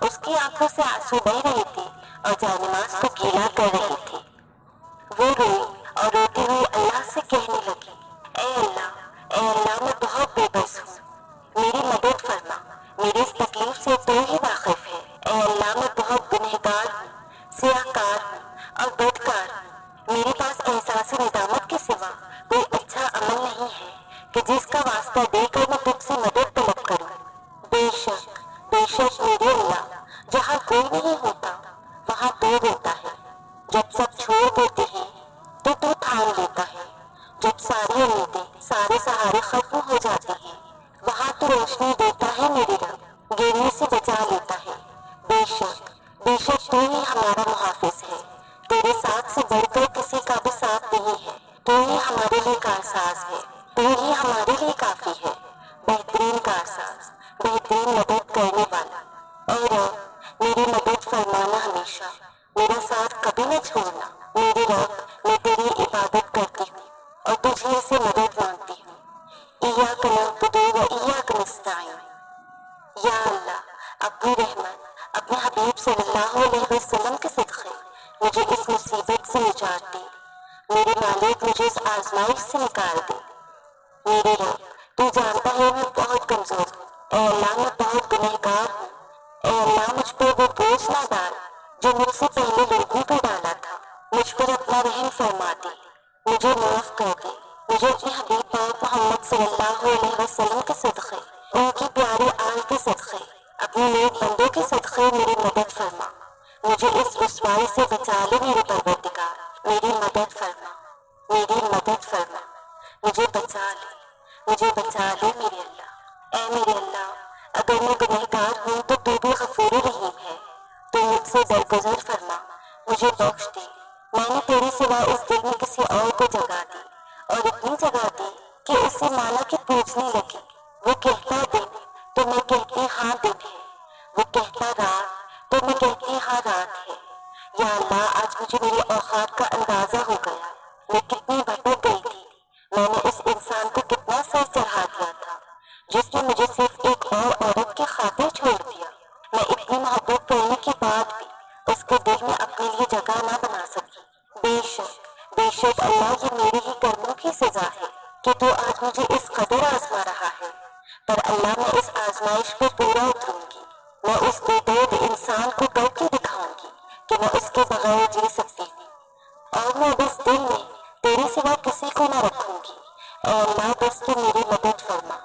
اس کی آنکھوں سے آنسو بہ رہے تھے اور جانماز کو گیلا کر رہی تھی۔ وہ روئی اور روتی ہوئی اللہ سے کہنے لگی، اے اللہ میں بہت بے بس ہوں، میری مدد فرما، میری اس تکلیف سے تو ہی واقف ہے۔ اے اللہ میں بہت گنہگار ہوں، سیاہ کار ہوں اور بدکار ہوں، میرے پاس احساس ندامت کے سوا کوئی اچھا عمل نہیں ہے کہ جس کا واسطہ دے کر میں تجھ سے مدد طلب کروں۔ بے شک میرے اللہ، جہاں کوئی نہیں ہوتا وہاں تو ہوتا ہے، جب سب چھوڑ دیتے ہیں تو تھام لیتا ہے، جب ساری امیدیں سارے سہارے ختم ہو جاتے ہیں وہاں تو روشنی دیتا ہے میرے رب، گرنے سے بچا لیتا ہے۔ بے شک تو ہی ہمارا محافظ ہے، تیرے ساتھ سے بڑھ کر کسی کا بھی ساتھ نہیں ہے، تو ہی ہمارے لیے کارساز ہے، تو ہی ہمارے لیے کافی ہے، بہترین کارساز، بہترین مدد کرنے والا۔ اے رب میری مدد فرمانا ہمیشہ، میرا ساتھ کبھی نہ چھوڑنا۔ میرے رب میں تیری عبادت کرتی ہوں اور تجھے سے مدد مانگتی ہوں۔ ایاک نعبد و ایاک نستعین۔ یا اللہ اپنی رحمت اپنے حبیب صلی اللہ علیہ وسلم کے صدقے مجھے اس مصیبت سے نجات دے، میرے مالک مجھے اس آزمائش سے نکال دے۔ میرے رب تو جانتا ہے میں بہت کمزور ہوں، اے اللہ میں بہت گنہگار ہوں، اے اللہ مجھ پر وہ بوجھ نہ ڈال جو مجھ سے پہلے لوگوں پر ڈالا تھا، مجھ پر اپنا رحم فرما دے، مجھے معاف کر دے، مجھے اپنے حبیب پاک محمد صلی اللہ علیہ وسلم کے صدقے، ان کی پیاری آل کے صدقے، اپنے نیک بندوں کے صدقے میری مدد فرما، مجھے اس رسوائی سے بچا لے میرے پروردگار، میری مدد فرما، میری مدد فرما، مجھے بچا لے، مجھے بچا لے میرے اللہ۔ اے میرے اللہ اگر میں گنہگار ہوں تو بھی غفور رحیم ہے، تو مجھ سے درگزر فرما، مجھے بخش دے۔ میں نے تیرے سوا اس دل میں کسی اور کو جگہ دی اور اتنی جگہ دی کہ اس سے مانا کہ پوچھنے لگی، وہ کہتا دن تو میں کہتی ہاں دن ہے، وہ کہتا رات تو میں کہتی ہاں رات ہے۔ یا اللہ آج مجھے میری اوقات کا اندازہ ہو گیا، میں کتنی بھٹک گئی تھی، میں نے اس انسان کو کتنا سر چڑھا دیا تھا جس نے مجھے صرف ایک اور عورت کی خاطر چھوڑ دیا، میں اتنی محبت کرنے کے بعد بھی اس کے دل میں اپنے لیے جگہ نہ بنا سکی۔ بے شک اللہ یہ میرے ہی کرموں کی سزا ہے کہ تو آج مجھے اس قدر آزما رہا ہے، پر اللہ میں اس آزمائش پہ پورا اتروں گی، میں اس بے درد انسان کو کر کے دکھاؤں گی کہ میں اس کے بغیر جی سکتی ہوں، اور میں بس دل میں تیرے سوا کسی کو نہ رکھوں گی۔ اے اللہ بس تو میری مدد فرما۔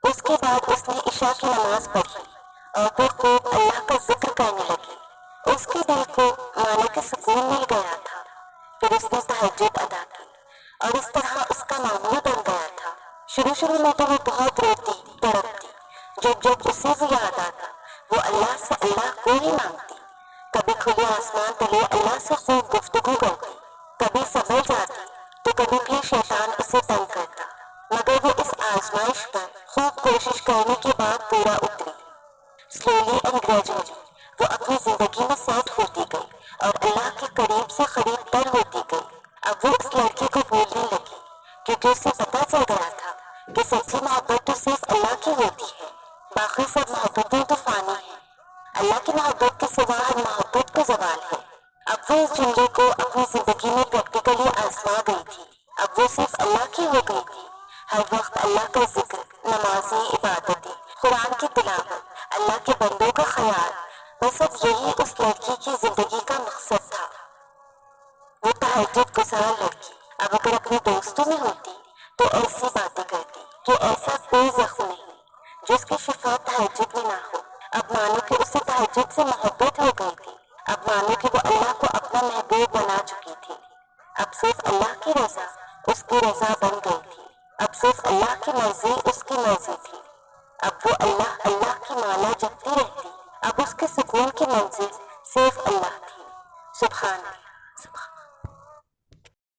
اس کے بعد اس نے عشاء کی نماز پڑھی اور پھر خوب اللہ کا ذکر کرنے لگی، اس کے دل کو مانا کہ سکون مل گیا تھا۔ پھر اس نے تہجد ادا کی اور اس طرح اس کا معمول بن گیا تھا۔ شروع میں تو وہ بہت روتی تڑپتی، جب اسے وہ یاد آتا وہ اللہ سے اللہ کو ہی مانگتی، کبھی کھلے آسمان تلے اللہ سے خوب گفتگو کرتی، کبھی سنبھل جاتی تو کبھی پھر شیطان اسے تنگ کرتا، مگر وہ اس آزمائش پر خوب کوشش کرنے کے بعد پورا اتری۔ سلولی اینڈ گریجولی وہ اپنی زندگی میں سیٹ ہوتی گئی اور اللہ کے قریب سے قریب تر ہوتی گئی۔ اب وہ اس لڑکی کو بولنے لگی کیونکہ اسے پتا چل گیا تھا کہ سچی محبت تو صرف اللہ کی ہوتی ہے، باقی سب محبتیں تو فانی ہیں، اللہ کی محبت کے سوا ہر محبت کا زوال ہے۔ اب وہ اس جملے کو اپنی زندگی میں پریکٹیکلی آزما گئی تھی، اب وہ صرف اللہ کی ہو گئی تھی، ہر وقت اللہ کا ذکر، نمازیں، عبادتیں، قرآن کی تلاوت، اللہ کے بندوں کا خیال، بس اب یہی اس لڑکی کی زندگی کا مقصد تھا۔ وہ تہجد گزار لڑکی اب اگر اپنے دوستوں میں ہوتی تو ایسی باتیں کرتی کہ ایسا کوئی زخم نہیں جس کی شفا تہجد میں نہ ہو۔ اب مانو کہ اسے تہجد سے محبت ہو گئی تھی، اب مانو کہ وہ اللہ کو اپنا محبوب بنا چکی تھی، اب صرف اللہ کی رضا اس کی رضا بن گئی تھی، اب صرف اللہ کی مرضی اس کی مرضی تھی، اب وہ اللہ اللہ کی مالا جپتی رہتی، اب اس کے سکون کی منزل صرف اللہ تھی۔ سبحان اللہ۔